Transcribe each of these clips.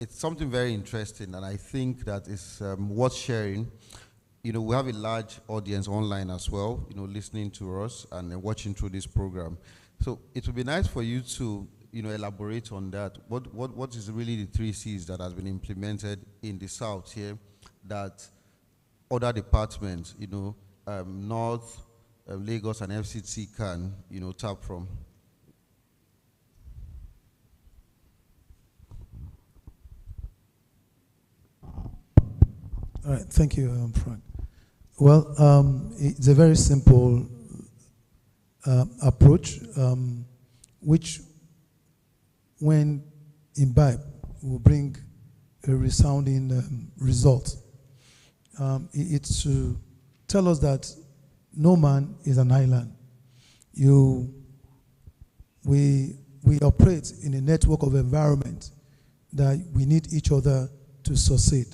it's something very interesting, and I think that is worth sharing. We have a large audience online as well, listening to us and watching through this program. So it would be nice for you to, elaborate on that. What is really the 3 Cs that has been implemented in the South here that other departments, North, Lagos and FCT can, tap from? All right, thank you, Frank. Well, it's a very simple approach, which, when imbibed, will bring a resounding result. It's to tell us that no man is an island. We operate in a network of environment that we need each other to succeed.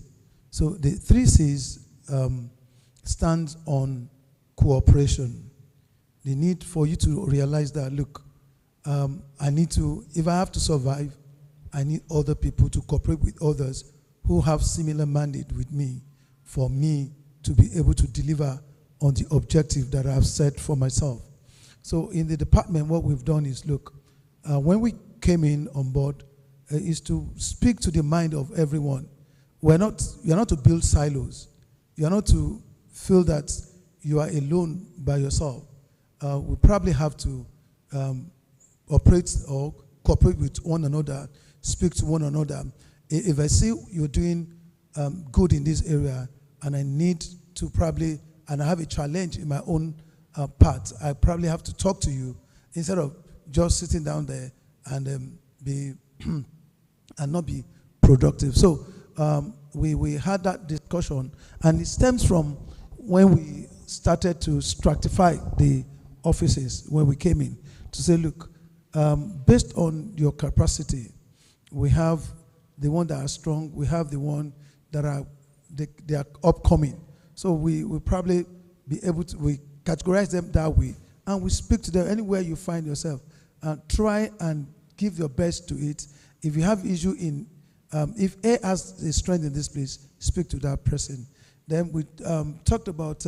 So the 3 Cs stands on cooperation. The need for you to realize that, look, I need to, if I have to survive, I need other people to cooperate with others who have similar mandate with me for me to be able to deliver on the objective that I've set for myself. So in the department, what we've done is, look, when we came in on board, is to speak to the mind of everyone. You're not to build silos. You're not to feel that you are alone by yourself. We probably have to operate or cooperate with one another, speak to one another. If I see you're doing good in this area and I need to probably, and I have a challenge in my own part, I probably have to talk to you instead of just sitting down there and be and not be productive. So we had that discussion, and it stems from when we started to stratify the offices when we came in to say, look, based on your capacity, we have the one that are strong, we have the one that are they are upcoming. So we will probably be able to, we categorize them that way, and we speak to them anywhere you find yourself. Try and give your best to it. If you have issue in, if A has a strength in this place, speak to that person. Then we talked about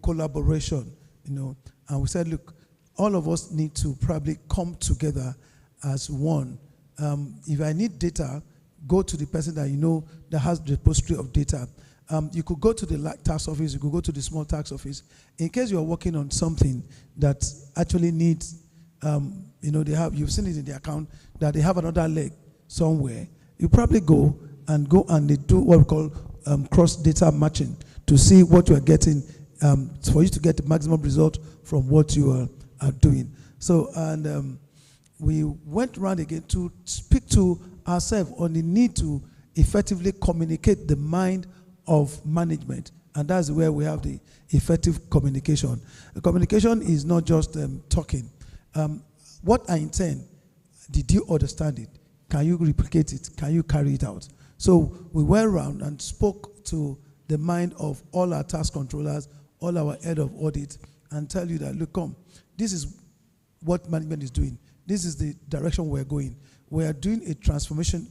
collaboration, and we said, look, all of us need to probably come together as one. If I need data, go to the person that you know that has the repository of data. You could go to the tax office, you could go to the small tax office. In case you're working on something that actually needs, they have, you've seen it in the account, that they have another leg somewhere, you probably go and they do what we call cross-data matching to see what you are getting for you to get the maximum result from what you are doing. So, and we went around again to speak to ourselves on the need to effectively communicate the mind of management, and that's where we have the effective communication. The communication is not just talking. What I intend, did you understand it? Can you replicate it? Can you carry it out? So we went around and spoke to the mind of all our tax controllers, all our head of audit, and tell you that, look, come, this is what management is doing. This is the direction we're going. We are doing a transformational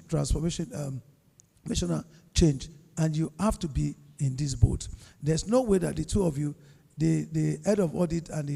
change, and you have to be in this boat. There's no way that the two of you, the head of audit and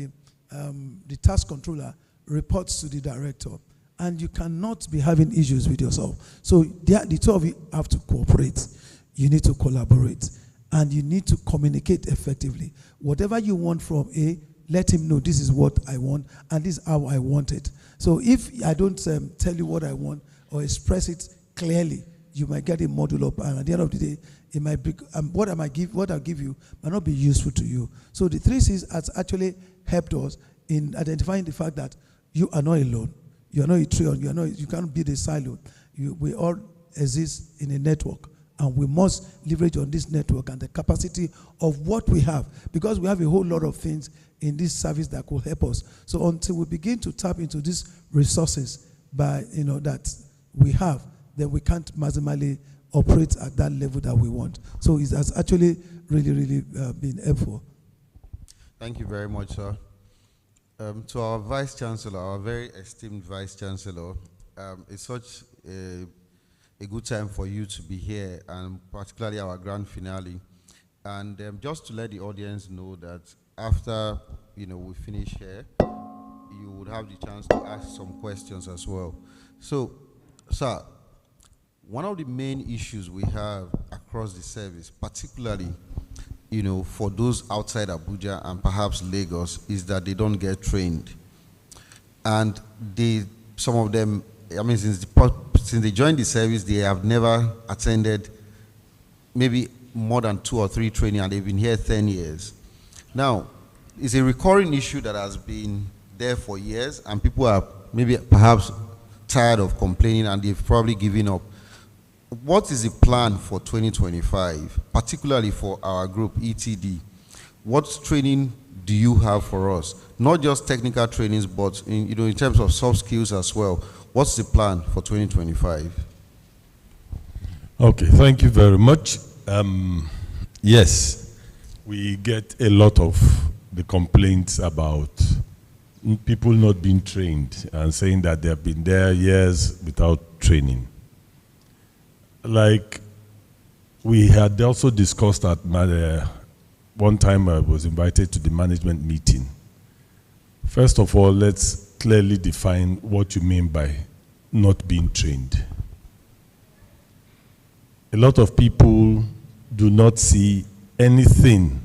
the tax controller, reports to the director, and you cannot be having issues with yourself. So the two of you have to cooperate. You need to collaborate, and you need to communicate effectively. Whatever you want from A, let him know this is what I want, and this is how I want it. So if I don't tell you what I want or express it clearly, you might get a model up, and at the end of the day, it might be what I'll give you might not be useful to you. So the 3 Cs has actually helped us in identifying the fact that you are not alone. You are not a trillion. You can't be the silo. We all exist in a network, and we must leverage on this network and the capacity of what we have, because we have a whole lot of things in this service that could help us. So until we begin to tap into these resources that we have, then we can't maximally operate at that level that we want. So it has actually really, really been helpful. Thank you very much, sir. To our Vice Chancellor, our very esteemed Vice Chancellor, it's such a good time for you to be here, and particularly our grand finale. And just to let the audience know that after we finish here, you would have the chance to ask some questions as well. So, sir, one of the main issues we have across the service, particularly for those outside Abuja and perhaps Lagos, is that they don't get trained. And some of them, I mean, since they joined the service, they have never attended maybe more than 2 or 3 training, and they've been here 10 years. Now, it's a recurring issue that has been there for years, and people are maybe perhaps tired of complaining, and they've probably given up. What is the plan for 2025, particularly for our group, ETD? What training do you have for us? Not just technical trainings, but in terms of soft skills as well. What's the plan for 2025? Okay, thank you very much. Yes, we get a lot of the complaints about people not being trained and saying that they have been there years without training. Like we had also discussed at one time I was invited to the management meeting. First of all, let's clearly define what you mean by not being trained. A lot of people do not see anything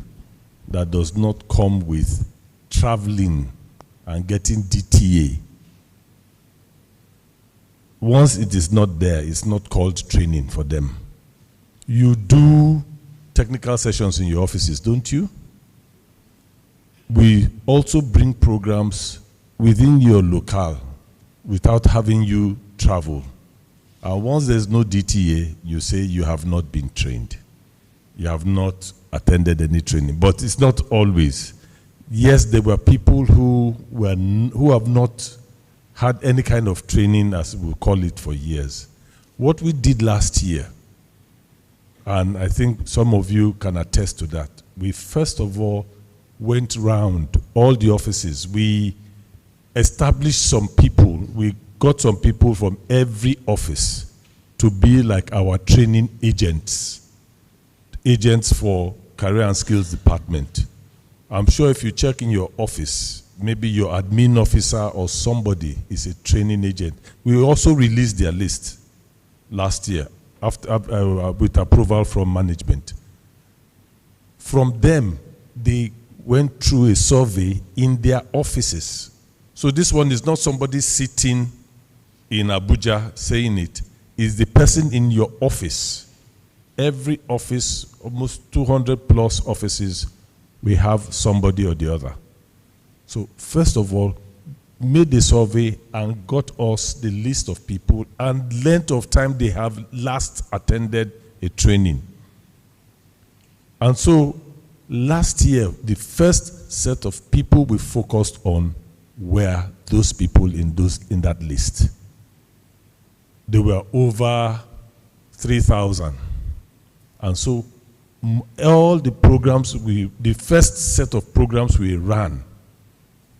that does not come with traveling and getting DTA. Once it is not there, it's not called training for them. You do technical sessions in your offices, don't you? We also bring programs within your locale without having you travel. And once there's no DTA, you say you have not been trained. You have not attended any training. But it's not always. Yes, there were people who have not had any kind of training, as we call it, for years. What we did last year, and I think some of you can attest to that, we first of all went round all the offices. We established some people. We got some people from every office to be like our training agents for Career and Skills Department. I'm sure if you check in your office, maybe your admin officer or somebody is a training agent. We also released their list last year with approval from management. From them, they went through a survey in their offices. So this one is not somebody sitting in Abuja saying it. It's the person in your office. Every office, almost 200 plus offices, we have somebody or the other. So first of all, made a survey and got us the list of people and length of time they have last attended a training. And so last year, the first set of people we focused on were those people in that list. There were over 3,000. And so all the programs, the first set of programs we ran,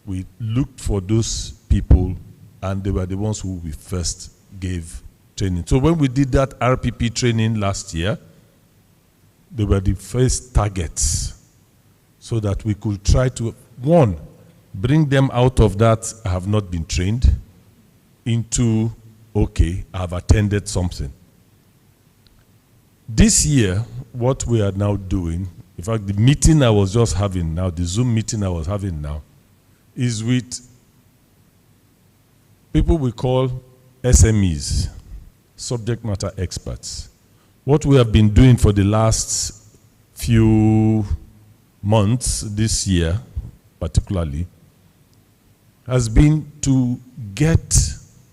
we looked for those people, and they were the ones who we first gave training. So when we did that RPP training last year, they were the first targets, so that we could try to, one, bring them out of that I have not been trained into, okay, I have attended something. This year, what we are now doing, in fact, the meeting I was just having now, the Zoom meeting I was having now, is with people we call SMEs, subject matter experts. What we have been doing for the last few months, this year particularly, has been to get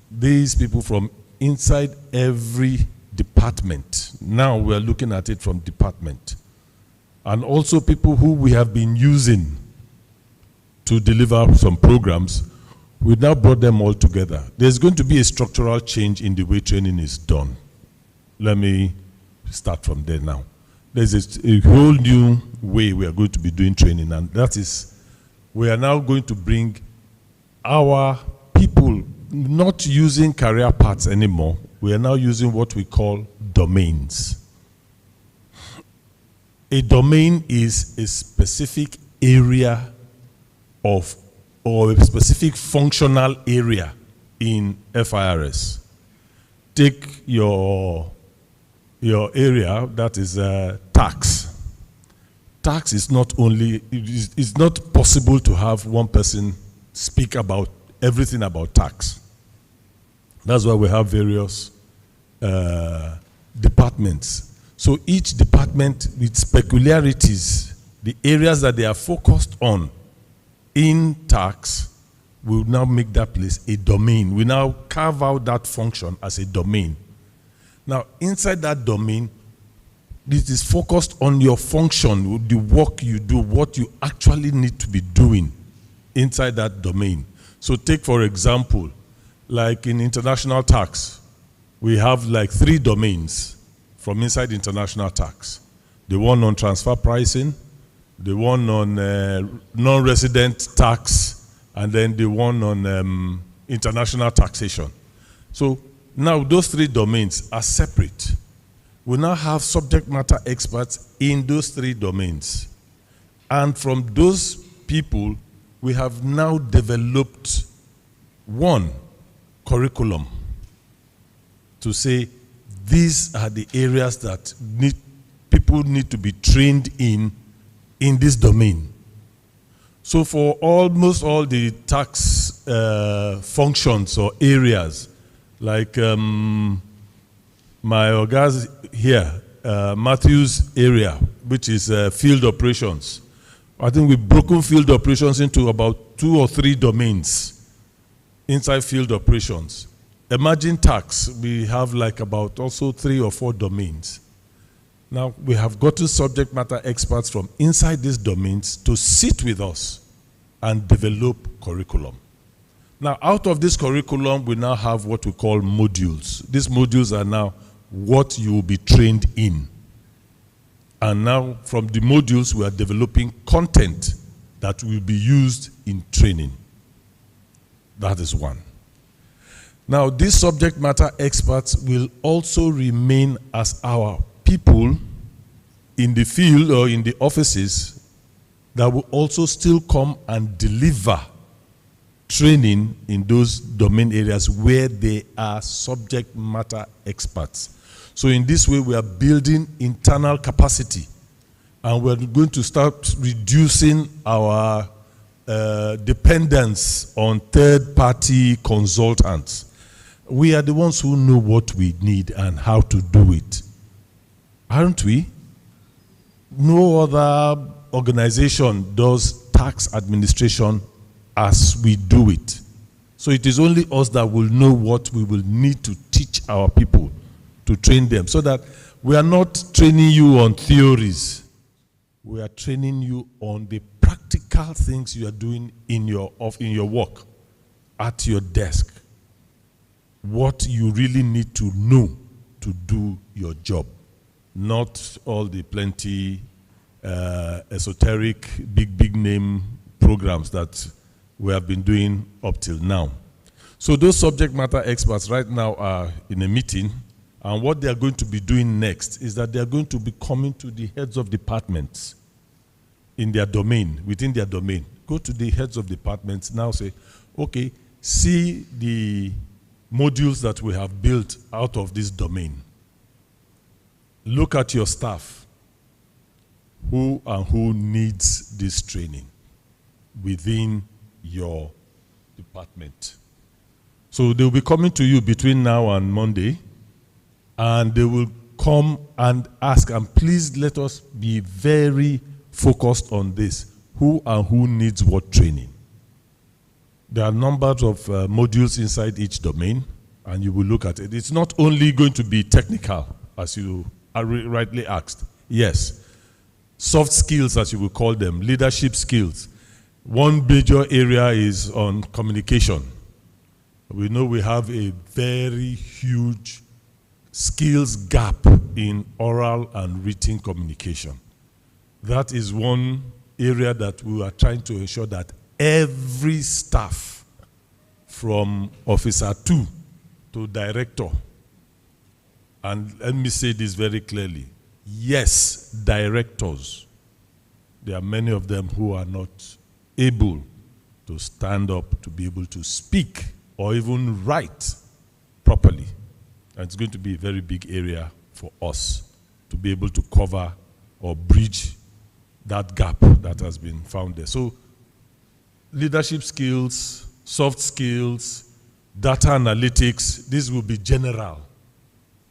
these people from inside every department. Now we are looking at it from department. And also people who we have been using to deliver some programs, we now brought them all together. There's going to be a structural change in the way training is done. Let me start from there now. There's a whole new way we are going to be doing training, and that is, we are now going to bring our people not using career paths anymore, we are now using what we call domains. A domain is a specific area of, or a specific functional area in FIRS. Take your area, that is tax. Tax is not only, it's not possible to have one person speak about everything about tax. That's why we have various departments. So each department with peculiarities, the areas that they are focused on in tax, will now make that place a domain. We now carve out that function as a domain. Now, inside that domain, it is focused on your function, the work you do, what you actually need to be doing inside that domain. So take, for example, like in international tax, we have like 3 domains from inside international tax. The one on transfer pricing, the one on non-resident tax, and then the one on international taxation. So now those 3 domains are separate. We now have subject matter experts in those 3 domains. And from those people, we have now developed one curriculum to say these are the areas that people need to be trained in this domain. So for almost all the tax functions or areas, like my guys here, Matthew's area, which is field operations. I think we've broken field operations into about 2 or 3 domains inside field operations. Emerging tax, we have like about also 3 or 4 domains. Now, we have gotten subject matter experts from inside these domains to sit with us and develop curriculum. Now, out of this curriculum, we now have what we call modules. These modules are now what you will be trained in. And now, from the modules, we are developing content that will be used in training. That is one. Now, these subject matter experts will also remain as our people in the field or in the offices that will also still come and deliver training in those domain areas where they are subject matter experts. So in this way, we are building internal capacity, and we're going to start reducing our dependence on third-party consultants. We are the ones who know what we need and how to do it. Aren't we? No other organization does tax administration as we do it. So it is only us that will know what we will need to teach our people, to train them, so that we are not training you on theories. We are training you on the practical things you are doing in your work, at your desk. What you really need to know to do your job. Not all the plenty esoteric, big name programs that we have been doing up till now. So those subject matter experts right now are in a meeting, and what they are going to be doing next is that they are going to be coming to the heads of departments in their domain, within their domain. Go to the heads of departments now, say, okay, see the modules that we have built out of this domain. Look at your staff. Who and who needs this training within your department? So they'll be coming to you between now and Monday, and they will come and ask, and please let us be very focused on this. Who and who needs what training? There are numbers of modules inside each domain, and you will look at it. It's not only going to be technical, as you rightly asked. Yes. Soft skills, as you will call them, leadership skills. One major area is on communication. We know we have a very huge skills gap in oral and written communication. That is one area that we are trying to ensure that every staff, from officer 2 to director, And let me say this very clearly. Yes, directors. There are many of them who are not able to stand up to be able to speak or even write properly. And it's going to be a very big area for us to be able to cover or bridge that gap that has been found there. So leadership skills, soft skills, data analytics, this will be general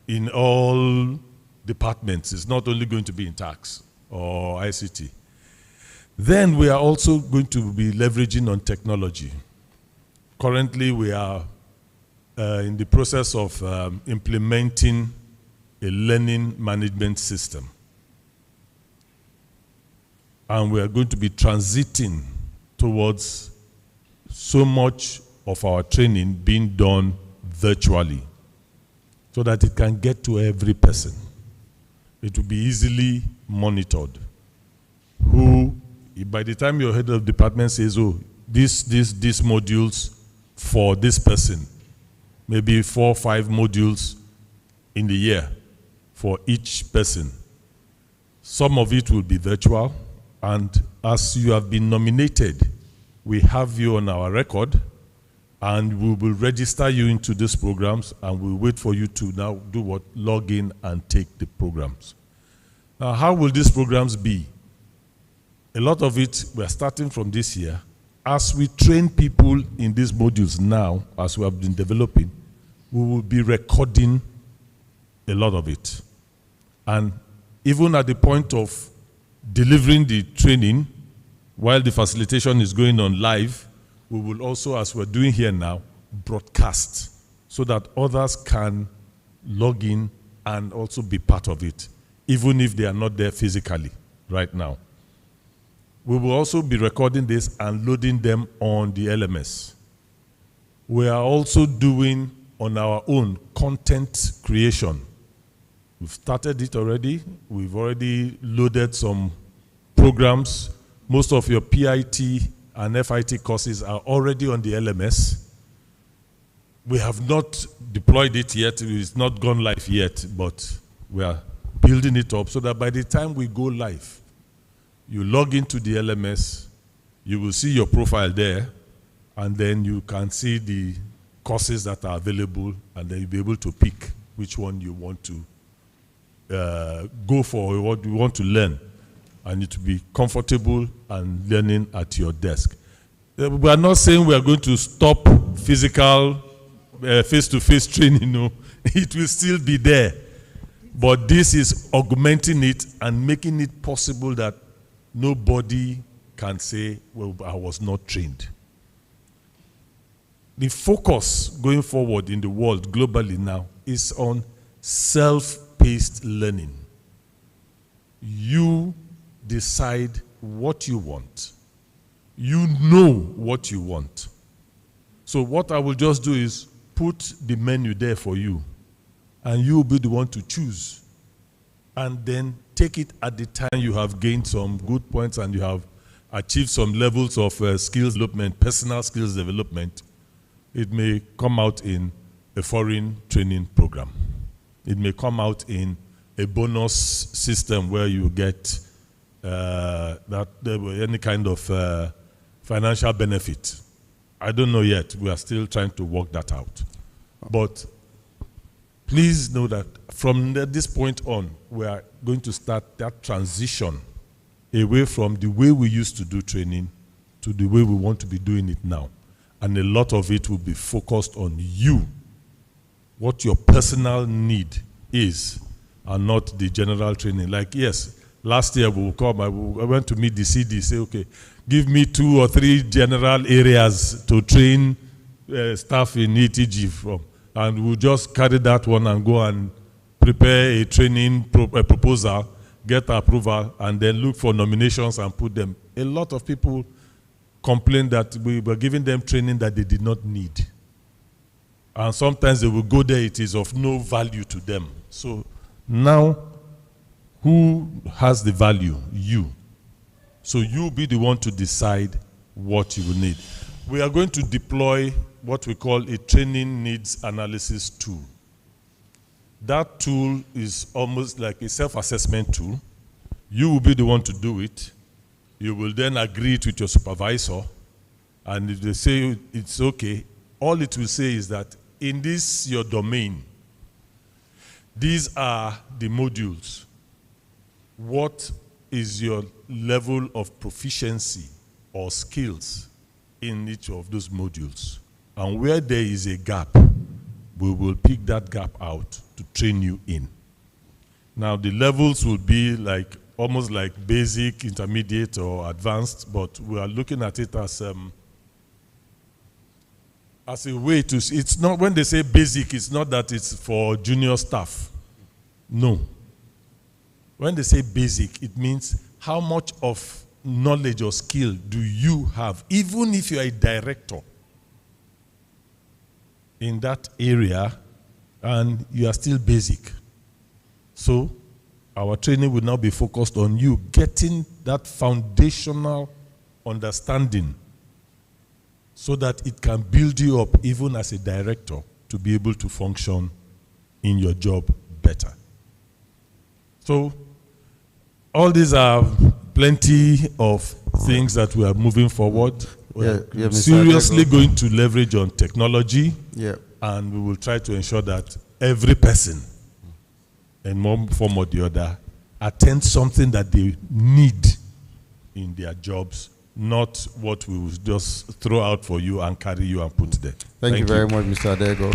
in all departments. It's not only going to be in tax or ICT. Then we are also going to be leveraging on technology. Currently, we are in the process of implementing a learning management system. And we are going to be transiting towards so much of our training being done virtually so that it can get to every person. It will be easily monitored. Who, by the time your head of department says, oh, these modules for this person, maybe 4 or 5 modules in the year for each person. Some of it will be virtual, and as you have been nominated, we have you on our record, and we will register you into these programs, and we'll wait for you to now do what? Log in and take the programs. Now, how will these programs be? A lot of it, we're starting from this year. As we train people in these modules now, as we have been developing, we will be recording a lot of it. And even at the point of delivering the training, while the facilitation is going on live, we will also, as we're doing here now, broadcast so that others can log in and also be part of it, even if they are not there physically right now. We will also be recording this and loading them on the LMS. We are also doing on our own content creation. We've started it already. We've already loaded some programs. Most of your PIT and FIT courses are already on the LMS. We have not deployed it yet. It's not gone live yet, but we are building it up so that by the time we go live, you log into the LMS, you will see your profile there, and then you can see the courses that are available, and then you'll be able to pick which one you want to go for, or what you want to learn, and it will be comfortable and learning at your desk. We are not saying we are going to stop physical face-to-face training. No, it will still be there, but this is augmenting it and making it possible that nobody can say, well, I was not trained. The focus going forward in the world globally now is on self-paced learning. You decide what you want. You know what you want. So what I will just do is put the menu there for you, and you will be the one to choose. And then take it at the time you have gained some good points and you have achieved some levels of skills development, personal skills development. It may come out in a foreign training program. It may come out in a bonus system where you get any kind of financial benefit. I don't know yet. We are still trying to work that out. But please know that from this point on, we are going to start that transition away from the way we used to do training to the way we want to be doing it now. And a lot of it will be focused on you, what your personal need is, and not the general training. Like, yes, last year we will come, I went to meet the CD, say, okay, give me 2 or 3 general areas to train staff in ETG from. And we'll just carry that one and go and prepare a training proposal, get approval, and then look for nominations and put them. A lot of people complain that we were giving them training that they did not need. And sometimes they will go there, it is of no value to them. So now, who has the value? You. So you be the one to decide what you will need. We are going to deploy what we call a training needs analysis tool. That tool is almost like a self-assessment tool. You will be the one to do it. You will then agree it with your supervisor. And if they say it's okay, all it will say is that in this, your domain, these are the modules. What is your level of proficiency or skills in each of those modules? And where there is a gap, we will pick that gap out to train you in. Now, the levels will be like almost like basic, intermediate, or advanced, but we are looking at it as a way to, it's not, when they say basic, it's not that it's for junior staff. No. When they say basic, it means how much of knowledge or skill do you have, even if you are a director in that area and you are still basic. So our training will now be focused on you getting that foundational understanding so that it can build you up even as a director to be able to function in your job better. So all these are plenty of things that we are moving forward. We're seriously going to leverage on technology, and we will try to ensure that every person, in one form or the other, attends something that they need in their jobs, not what we will just throw out for you and carry you and put there. Thank you very much, Mr. Adego.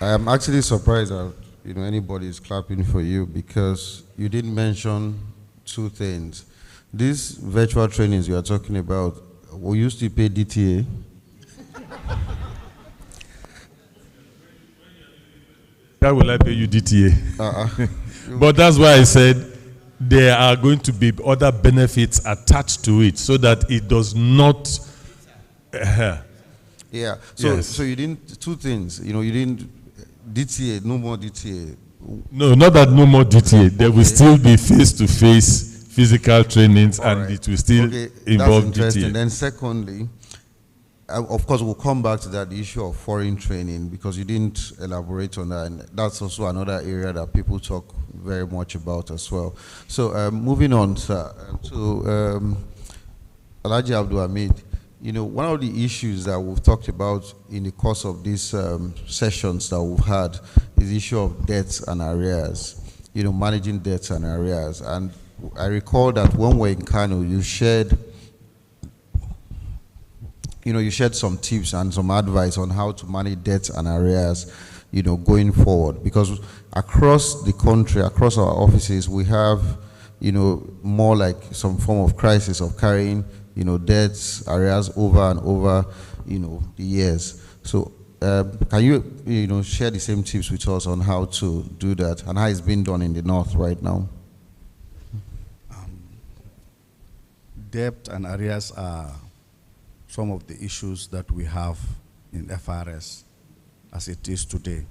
I am actually surprised that anybody is clapping for you, because you didn't mention two things. These virtual trainings you are talking about, we used to pay DTA. How will I pay you DTA? But that's why I said there are going to be other benefits attached to it so that it does not. Yeah. So you didn't, two things. You didn't DTA, no more DTA. No, not that no more DTA. There will still be face-to-face physical trainings, and it will still involve DTA. Then secondly, of course, we'll come back to that, the issue of foreign training, because you didn't elaborate on that, and that's also another area that people talk very much about as well. So moving on, sir, to Alhaji Abdul Hamid. One of the issues that we've talked about in the course of these sessions that we've had is the issue of debts and arrears, managing debts and arrears. And I recall that when we were in Kano, you shared some tips and some advice on how to manage debts and arrears, going forward. Because across the country, across our offices, we have, more like some form of crisis of carrying, debts, arrears over and over, the years. So can you, share the same tips with us on how to do that and how it's being done in the North right now? Debt and arrears are some of the issues that we have in FIRS as it is today.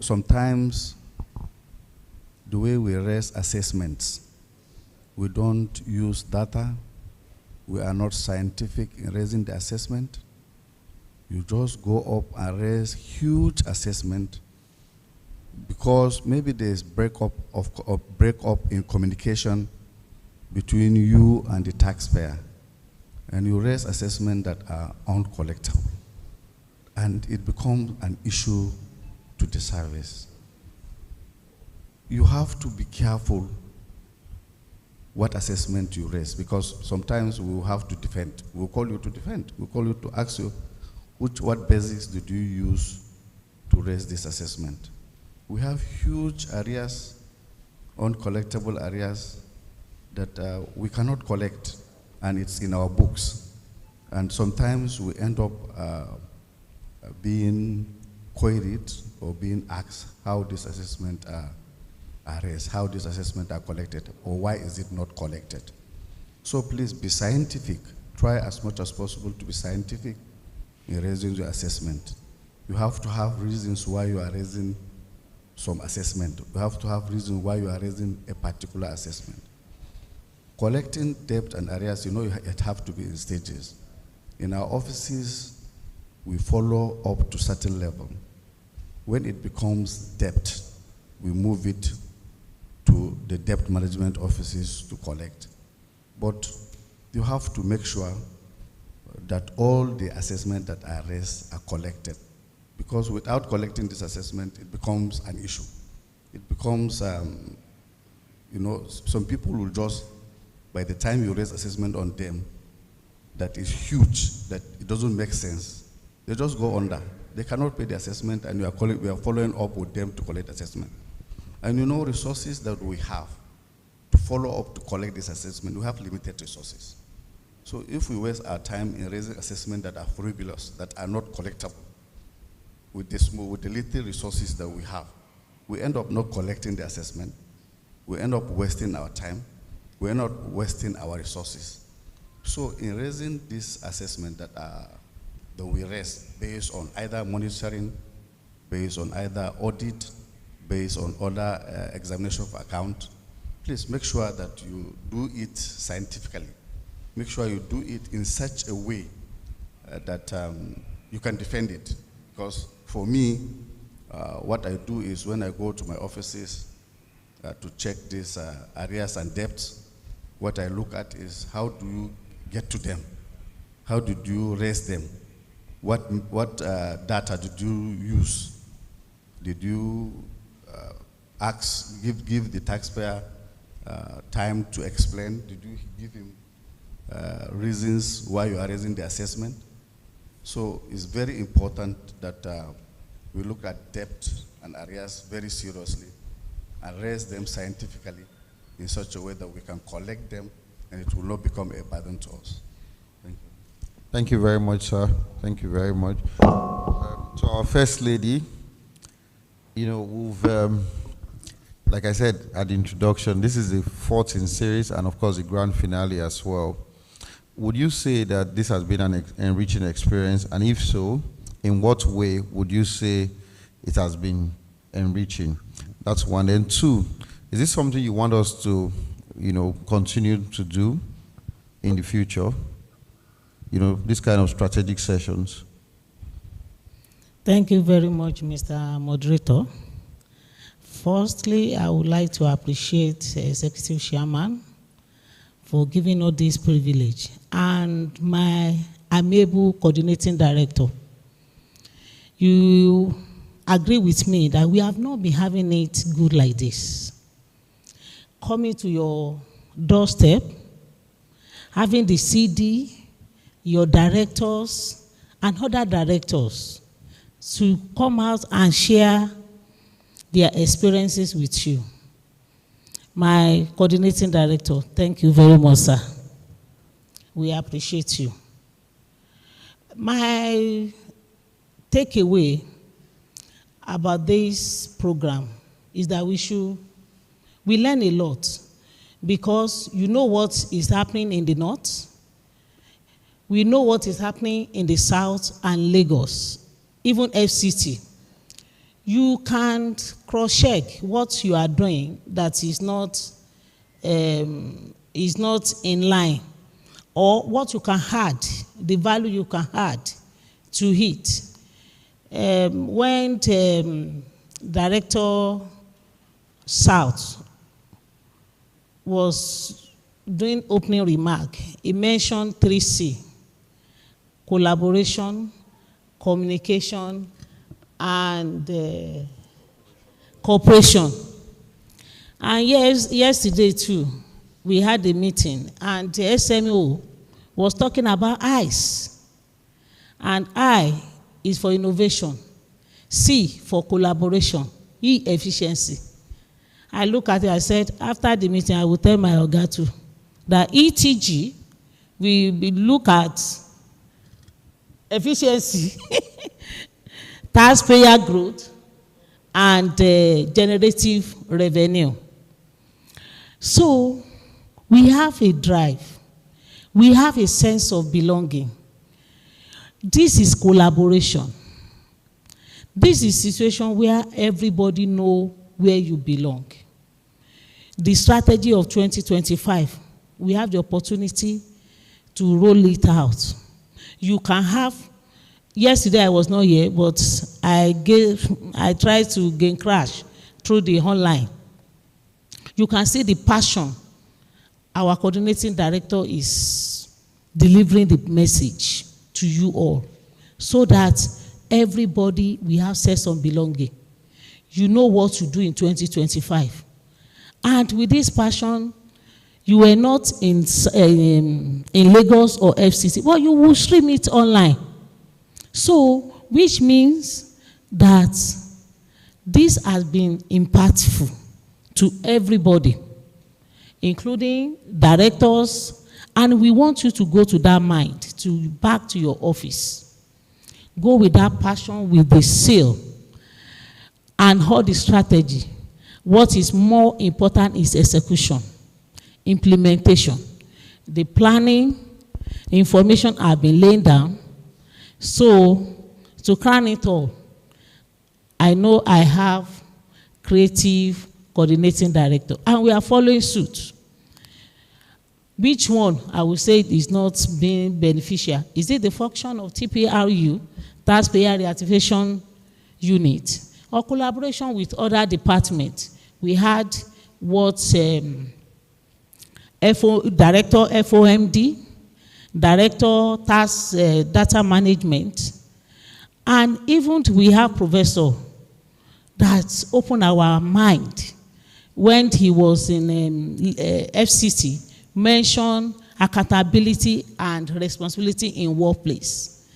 Sometimes the way we raise assessments, we don't use data. We are not scientific in raising the assessment. You just go up and raise huge assessment because maybe there's breakup in communication between you and the taxpayer, and you raise assessment that are uncollectible, and it becomes an issue to the service. You have to be careful what assessment you raise, because sometimes we will have to defend. We'll call you to defend. We'll call you to ask you, what basis did you use to raise this assessment? We have huge arrears, uncollectible arrears that we cannot collect, and it's in our books. And sometimes we end up being queried or being asked how this assessment are raised, how this assessment are collected, or why is it not collected. So please be scientific. Try as much as possible to be scientific in raising your assessment. You have to have reasons why you are raising some assessment. You have to have reasons why you are raising a particular assessment. Collecting debt and arrears, it have to be in stages. In our offices, we follow up to certain level. When it becomes debt, we move it to the debt management offices to collect. But you have to make sure that all the assessments that are raised are collected. Because without collecting this assessment, it becomes an issue. It becomes, you know, some people will just, by the time you raise assessment on them, that is huge, that it doesn't make sense, they just go under. They cannot pay the assessment, and we are following up with them to collect assessment. And you know, resources that we have to follow up to collect this assessment, we have limited resources. So if we waste our time in raising assessments that are frivolous, that are not collectible, with the little resources that we have, we end up not collecting the assessment, we end up wasting our time, we end up wasting our resources. So in raising this assessment that we raise based on either monitoring, based on either audit, based on other examination of account, please make sure that you do it scientifically. Make sure you do it in such a way that you can defend it. Because for me, what I do is when I go to my offices to check these arrears and debts, what I look at is how do you get to them? How did you raise them? What data did you use? Did you give the taxpayer time to explain? Did you give him reasons why you are raising the assessment? So it's very important that we look at debt and arrears very seriously and raise them scientifically in such a way that we can collect them and it will not become a burden to us. Thank you. Thank you very much, sir. Thank you very much. To our First Lady, you know, we've, like I said at the introduction, this is the 4th in series and of course the grand finale as well. Would you say that this has been an enriching experience? And if so, in what way would you say it has been enriching? That's one. And two, is this something you want us to, you know, continue to do in the future? You know, this kind of strategic sessions. Thank you very much, Mr. Moderator. Firstly, I would like to appreciate Executive Chairman for giving us this privilege and my amiable coordinating director. You agree with me that we have not been having it good like this. Coming to your doorstep, having the CD, your directors, and other directors to come out and share their experiences with you. My coordinating director, thank you very much, sir. We appreciate you. My takeaway about this program is that we learn a lot because you know what is happening in the north. We know what is happening in the south and Lagos, even FCT. You can't cross-check what you are doing that is not in line, or what you can add, the value you can add to it. When Director South was doing opening remark, he mentioned 3C: collaboration, communication, and cooperation. And yes, yesterday too, we had a meeting, and the SMO was talking about ICE. And I is for innovation, C for collaboration, E efficiency. I look at it, I said, after the meeting, I will tell my Oga too, that ETG, we look at efficiency, taxpayer growth, and generative revenue. So we have a drive. We have a sense of belonging. This is collaboration. This is a situation where everybody knows where you belong. The strategy of 2025, we have the opportunity to roll it out. You can have yesterday I was not here, but I tried to gain crash through the online. You can see the passion our coordinating director is delivering the message to you all, so that everybody will have sense of belonging. You know what to do in 2025. And with this passion, you were not in Lagos or FCC, but you will stream it online. So, which means that this has been impactful to everybody, including directors, and we want you to go to that mind, back to your office. Go with that passion, with the zeal, and all the strategy. What is more important is execution, implementation. The planning, information have been laid down. So, to crown it all, I know I have creative coordinating director, and we are following suit. Which one I will say is not being beneficial? Is it the function of TPRU, Taxpayer Reactivation Unit, or collaboration with other departments? We had what Director FOMD, Director Tax Data Management, and even we have Professor that opened our mind when he was in FCC, mentioned accountability and responsibility in workplace.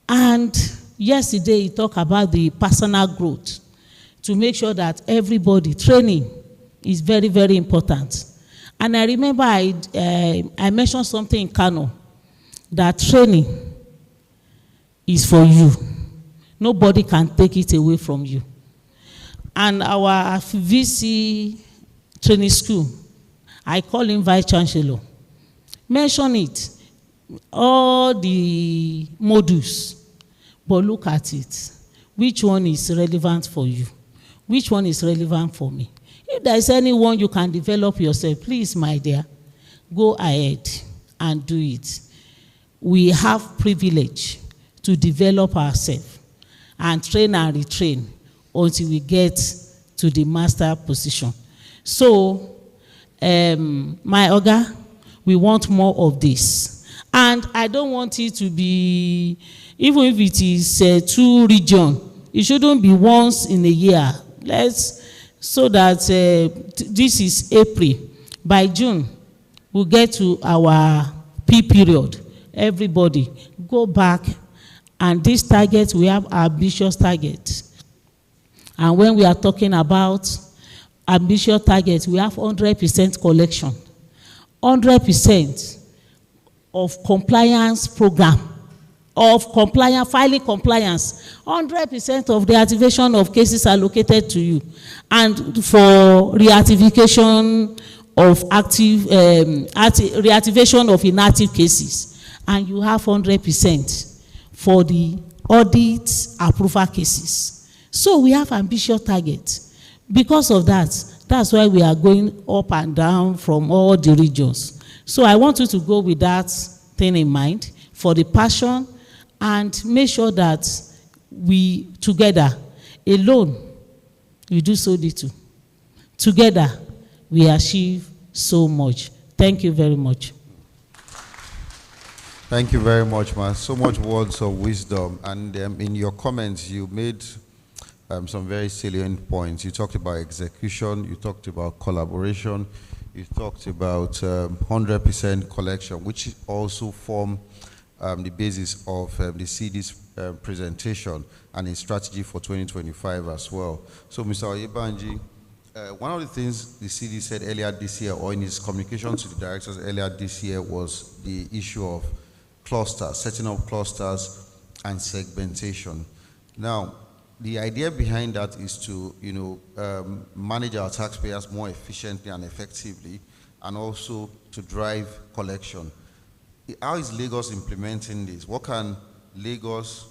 And yesterday he talked about the personal growth, to make sure that everybody, training is very, very important. And I remember I mentioned something in Kano, that training is for you. Nobody can take it away from you. And our VC training school, I call him Vice Chancellor, mention it, all the modules, but look at it. Which one is relevant for you? Which one is relevant for me? If there is anyone you can develop yourself, please, my dear, go ahead and do it. We have privilege to develop ourselves and train and retrain until we get to the master position. So, my Oga, we want more of this. And I don't want it to be, even if it is 2 regions, it shouldn't be once in a year. So that this is April. By June, we'll get to our P period. Everybody, go back. And this target, we have ambitious targets. And when we are talking about ambitious targets, we have 100% collection, 100% of compliance program, of compliance, filing compliance, 100% of the activation of cases allocated to you, and for reactivation of reactivation of inactive cases, and you have 100% for the audit approval cases. So we have ambitious targets. Because of that, that's why we are going up and down from all the regions. So I want you to go with that thing in mind for the passion, and make sure that we together, alone, we do so little. Together, we achieve so much. Thank you very much. Thank you very much, man. So much words of wisdom. And in your comments, you made some very salient points. You talked about execution. You talked about collaboration. You talked about 100% collection, which also form the basis of the CD's presentation and its strategy for 2025 as well. So, Mr. Oyebanji, one of the things the CD said earlier this year, or in his communication to the directors earlier this year, was the issue of clusters, setting up clusters and segmentation. Now, the idea behind that is to, manage our taxpayers more efficiently and effectively, and also to drive collection. How is Lagos implementing this? What can Lagos